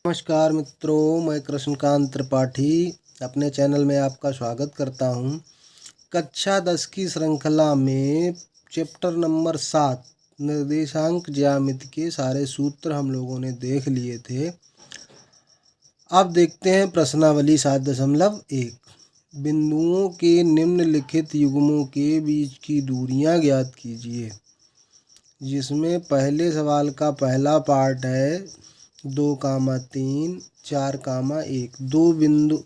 नमस्कार मित्रों, मैं कृष्णकांत त्रिपाठी अपने चैनल में आपका स्वागत करता हूं। कक्षा 10 की श्रृंखला में चैप्टर नंबर 7 निर्देशांक ज्यामिति के सारे सूत्र हम लोगों ने देख लिए थे। अब देखते हैं प्रश्नावली 7.1। बिंदुओं के निम्नलिखित युग्मों के बीच की दूरियां ज्ञात कीजिए। जिसमें पहले सवाल का पहला पार्ट है 2,3, 4,1। दो बिंदु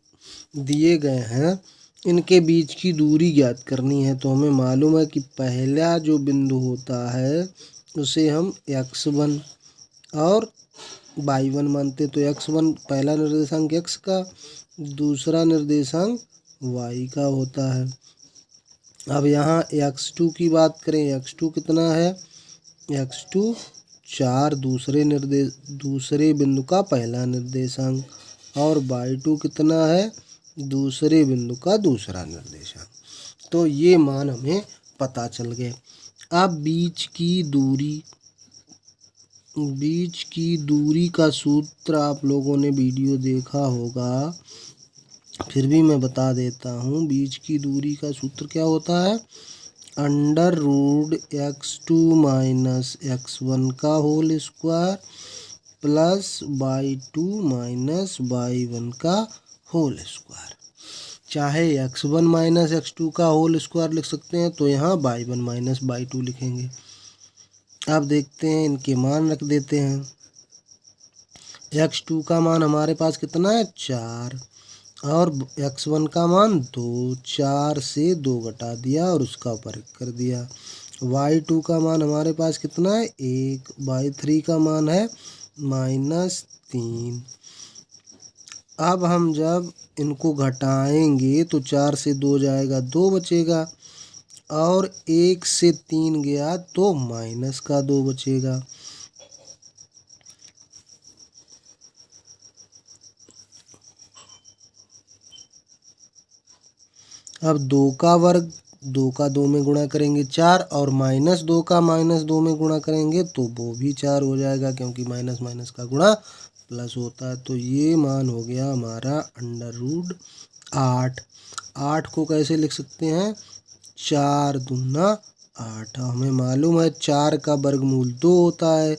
दिए गए हैं, इनके बीच की दूरी ज्ञात करनी है। तो हमें मालूम है कि पहला जो बिंदु होता है उसे हम x1 और y1 मानते। तो x1 पहला निर्देशांक x का, दूसरा निर्देशांक y का होता है। अब यहाँ x2 की बात करें, x2 कितना है? x2 4 दूसरे बिंदु का पहला निर्देशांक, और y2 कितना है? दूसरे बिंदु का दूसरा निर्देशांक। तो ये मान हमें पता चल गए। अब बीच की दूरी का सूत्र आप लोगों ने वीडियो देखा होगा, फिर भी मैं बता देता हूँ। बीच की दूरी का सूत्र क्या होता है? √x2 माइनस x1 का whole square plus y2 minus y1 का होल स्क्वायर। चाहे x1 माइनस x2 का होल स्क्वायर लिख सकते हैं, तो यहाँ y1 माइनस y2 लिखेंगे। अब देखते हैं, इनके मान रख देते हैं। x2 का मान हमारे पास कितना है? 4, और x1 का मान 2। 4 से 2 घटा दिया और उसका वर्ग कर दिया। y2 का मान हमारे पास कितना है? 1। y3 का मान है -3। अब हम जब इनको घटाएंगे तो 4 से 2 जाएगा, 2 बचेगा, और 1 से 3 गया तो माइनस का 2 बचेगा। अब 2 का वर्ग 2 का 2 में गुणा करेंगे 4, और -2 का -2 में गुणा करेंगे तो वो भी 4 हो जाएगा, क्योंकि माइनस माइनस का गुणा प्लस होता है। तो ये मान हो गया हमारा √8। 8 को कैसे लिख सकते हैं? 4 दूना 8। हमें मालूम है 4 का वर्गमूल 2 होता है,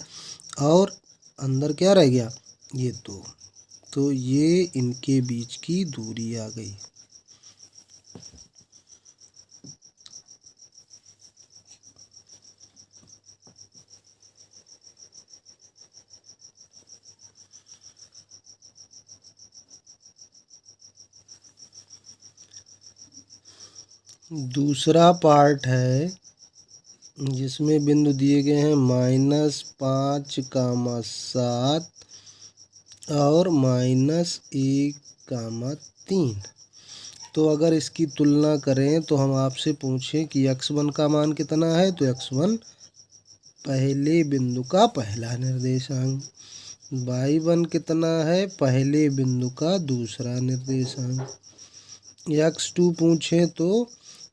और अंदर क्या रह गया? ये 2। तो ये इनके बीच की दूरी आ गई। दूसरा पार्ट है जिसमें बिंदु दिए गए हैं -5,7 और -1,3। तो अगर इसकी तुलना करें तो हम आपसे पूछें कि x1 का मान कितना है, तो x1 पहले बिंदु का पहला निर्देशांक। y1 कितना है? पहले बिंदु का दूसरा निर्देशांक। x2 पूछें तो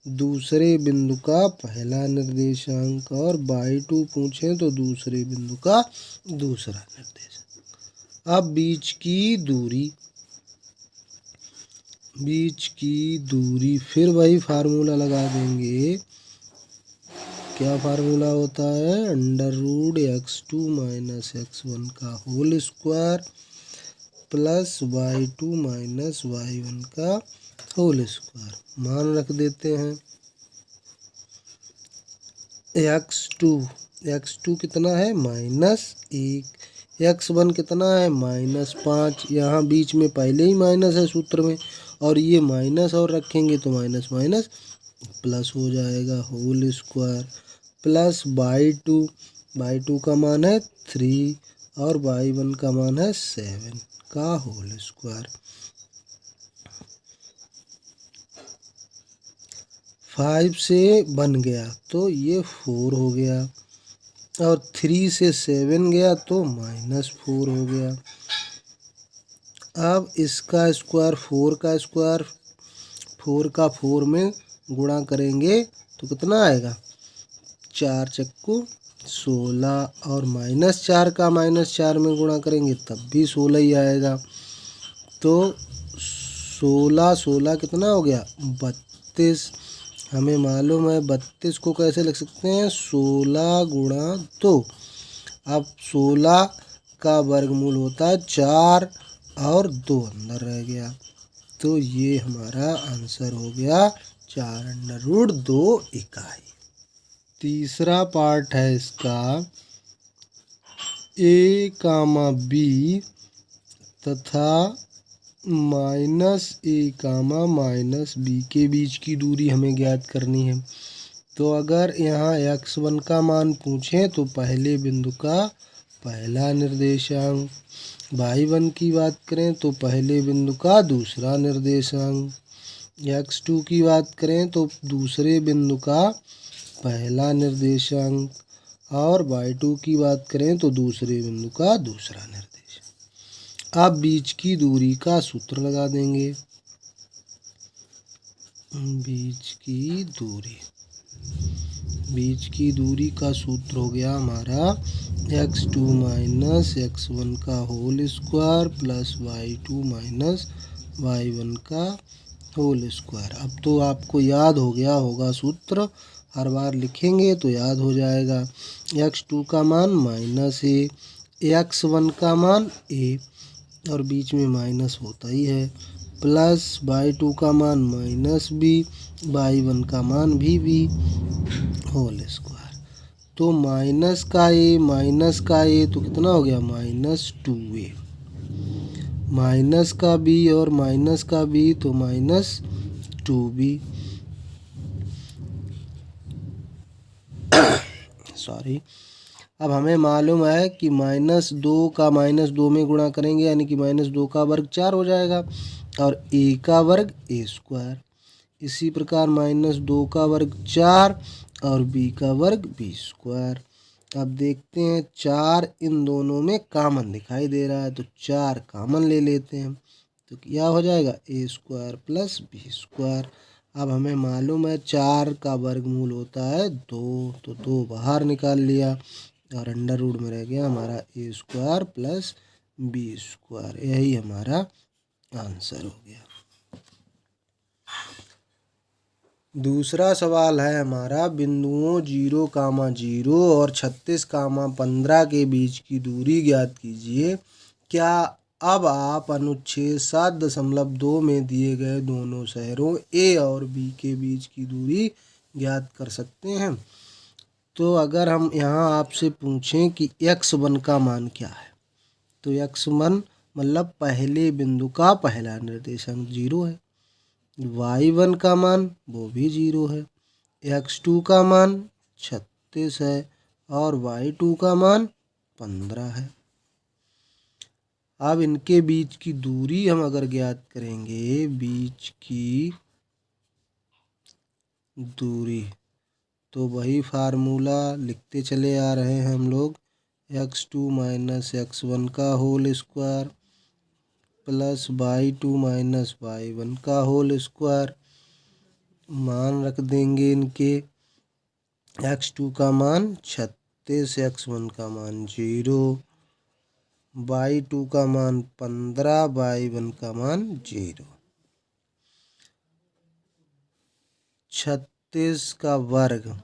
दूसरे बिंदु का पहला निर्देशांक, और y2 पूछें तो दूसरे बिंदु का दूसरा निर्देशांक। अब बीच की दूरी फिर वही फार्मूला लगा देंगे। क्या फार्मूला होता है? √x2 माइनस x1 का whole square plus y2 minus y1 का होल स्क्वायर। मान रख देते हैं। x2 कितना है? -1। x1 कितना है? -5। यहाँ बीच में पहले ही माइनस है सूत्र में, और ये माइनस और रखेंगे तो माइनस माइनस प्लस हो जाएगा, होल स्क्वायर प्लस y2 का मान है 3, और y1 का मान है 7 का होल स्क्वायर। 5 से बन गया तो ये 4 हो गया, और 3 से 7 गया तो -4 हो गया। अब इसका स्क्वायर 4 का स्क्वायर 4 का 4 में गुणा करेंगे तो कितना आएगा? 4 चक्कू 16 और -4 का -4 में गुणा करेंगे तब भी 16 ही आएगा। तो 16 कितना हो गया 32। हमें मालूम है 32 को कैसे लिख सकते हैं 16 गुणा 2। अब 16 का वर्गमूल होता है 4 और 2 अंदर रह गया, तो ये हमारा आंसर हो गया 4√2 इकाई। तीसरा पार्ट है इसका a, b तथा -a, -b के बीच की दूरी हमें ज्ञात करनी है। तो अगर यहाँ x1 का मान पूछें तो पहले बिंदु का पहला निर्देशांक, y1 की बात करें तो पहले बिंदु का दूसरा निर्देशांक, x2 की बात करें तो दूसरे बिंदु का पहला निर्देशांक और y2 की बात करें तो दूसरे बिंदु का दूसरा निर्देशांक। अब बीच की दूरी का सूत्र लगा देंगे। बीच की दूरी का सूत्र हो गया हमारा x2 - x1 का whole square plus y2 - y1 का होल स्क्वायर। अब तो आपको याद हो गया होगा सूत्र, हर बार लिखेंगे तो याद हो जाएगा। x2 का मान -a, x1 का मान a और बीच में माइनस होता ही है, प्लस y2 का मान -b, y1 का मन भी b होल स्क्वायर। तो माइनस का a तो कितना हो गया -2a, माइनस का b और माइनस का b तो -2b। सॉरी। अब हमें मालूम है कि -2 का -2 में गुणा करेंगे यानी कि -2 का वर्ग 4 हो जाएगा और a का वर्ग a²। इसी प्रकार -2 का वर्ग 4 और b का वर्ग b²। अब देखते हैं 4 इन दोनों में कॉमन दिखाई दे रहा है तो 4 कॉमन ले लेते हैं तो क्या हो जाएगा a² प्लस b²। अब हमें मालूम है 4 का वर्गमूल होता है 2, तो 2 बाहर निकाल लिया और अंडर रूट में रह गया हमारा a² प्लस b²। यही हमारा आंसर हो गया। दूसरा सवाल है हमारा बिंदुओं 0, 0 और 36, 15 के बीच की दूरी ज्ञात कीजिए। क्या अब आप अनुच्छेद 7.2 में दिए गए दोनों शहरों A और B के बीच की दूरी ज्ञात कर सकते हैं? तो अगर हम यहाँ आपसे पूछें कि x1 का मान क्या है तो x1 मतलब पहले बिंदु का पहला निर्देशांक 0 है, y1 का मान वो भी 0 है, x2 का मान 36 है और y2 का मान 15 है। अब इनके बीच की दूरी हम अगर ज्ञात करेंगे, बीच की दूरी, तो वही फार्मूला लिखते चले आ रहे हैं हम लोग, x2 - x1 का whole square plus y2 - y1 का होल स्क्वायर। मान रख देंगे इनके, x2 का मान 36, x1 का मान 0, y2 का मान 15, y1 का मान 0। 36 का वर्ग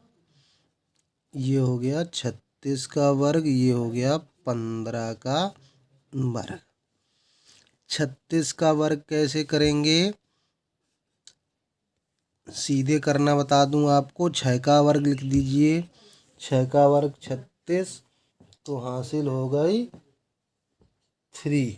ये हो गया 36 का वर्ग, ये हो गया 15 का वर्ग। 36 का वर्ग कैसे करेंगे, सीधे करना बता दूं आपको, 6 का वर्ग लिख दीजिए, 6 का वर्ग 36 तो हासिल हो गई 3।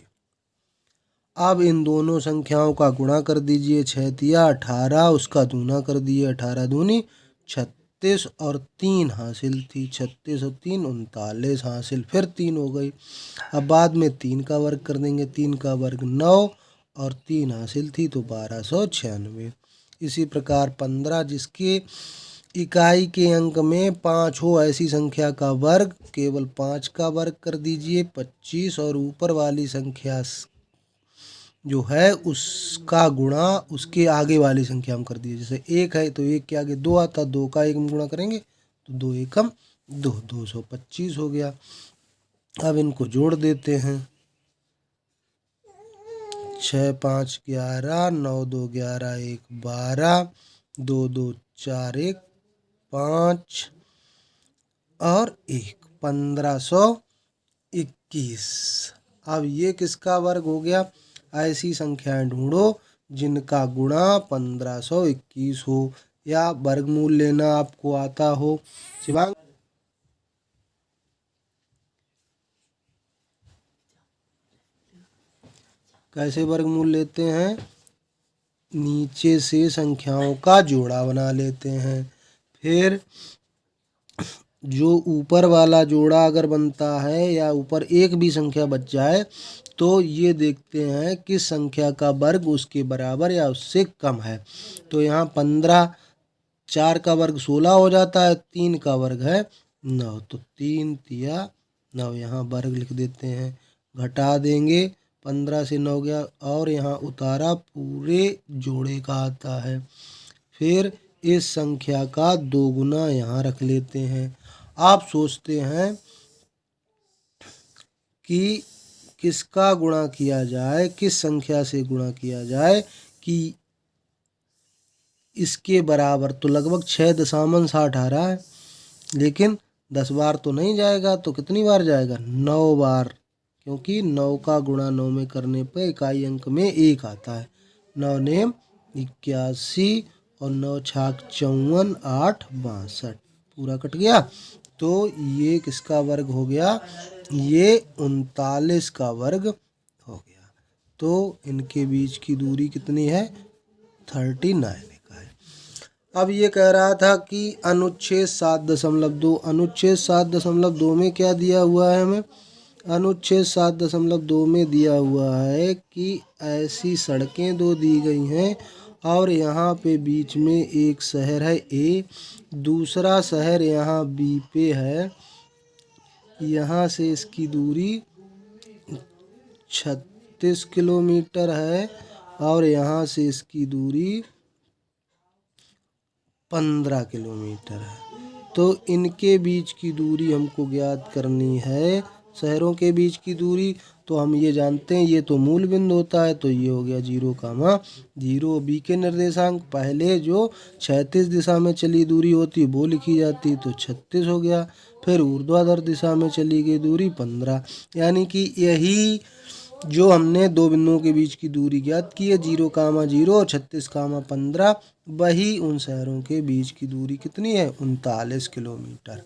अब इन दोनों संख्याओं का गुणा कर दीजिए, 6 तिया 18, उसका दूना कर दिए, 18 दूनी 36 और 3 हासिल थी, 36 और 3 39 हासिल, फिर 3 हो गई। अब बाद में 3 का वर्ग कर देंगे, 3 का वर्ग 9 और 3 हासिल थी तो 1296। इसी प्रकार 15 जिसके इकाई के अंक में 5 हो ऐसी संख्या का वर्ग केवल 5 का वर्ग कर दीजिए, 25 और ऊपर वाली संख्या जो है उसका गुणा उसके आगे वाली संख्या हम कर दिए। जैसे 1 है तो 1 के आगे 2 आता, 2 का 1 में गुणा करेंगे तो 2 एकम 225 हो गया। अब इनको जोड़ देते हैं। 6 5 11, 9 2 11, 1 12, 2 2 4 1 5 और 1 1521। अब ये किसका वर्ग हो गया? ऐसी संख्याएं ढूंढो जिनका गुणा 1521 हो या वर्गमूल लेना आपको आता हो। शिवांग, कैसे वर्गमूल लेते हैं? नीचे से संख्याओं का जोड़ा बना लेते हैं, फिर जो ऊपर वाला जोड़ा अगर बनता है या ऊपर एक भी संख्या बच जाए तो ये देखते हैं कि संख्या का वर्ग उसके बराबर या उससे कम है। तो यहाँ 15, 4 का वर्ग 16 हो जाता है, 3 का वर्ग है 9, तो 3 तिया 9, यहाँ वर्ग लिख देते हैं। घटा देंगे, 15 से 9 गया और यहाँ उतारा, पूरे जोड़े का आता है। फिर इस संख्या का 2 गुना यहाँ रख लेते हैं। आप सोचते हैं कि किसका गुणा किया जाए, किस संख्या से गुणा किया जाए कि इसके बराबर। तो लगभग 6.60 आ रहा है, लेकिन 10 बार तो नहीं जाएगा, तो कितनी बार जाएगा? 9 बार, क्योंकि 9 का गुणा 9 में करने पर इकाई अंक में 1 आता है। 9 नेम 81 और 9 छाक 54, 8 62, पूरा कट गया। तो ये किसका वर्ग हो गया? ये 39 का वर्ग हो गया। तो इनके बीच की दूरी कितनी है? 39 का है। अब ये कह रहा था कि अनुच्छेद 7.2, अनुच्छेद 7.2 में क्या दिया हुआ है हमें? अनुच्छेद 7.2 में दिया हुआ है कि ऐसी सड़कें दो दी गई हैं और यहाँ पे बीच में एक शहर है ए, दूसरा शहर यहाँ बी पे है। यहाँ से इसकी दूरी 36 किलोमीटर है और यहाँ से इसकी दूरी 15 किलोमीटर है। तो इनके बीच की दूरी हमको ज्ञात करनी है, शहरों के बीच की दूरी। तो हम ये जानते हैं ये तो मूल बिंदु होता है, तो ये हो गया 0, बी के निर्देशांक। पहले जो 36 दिशा में चली दूरी होती वो लिखी जाती, तो 36 हो गया। फिर ऊर्ध्वाधर दिशा में चली गई दूरी 15, यानी कि यही जो हमने दो बिंदुओं के बीच की दूरी ज्ञात की है 0, 0 और 36, 15, वही उन शहरों के बीच की दूरी कितनी है? 39 किलोमीटर।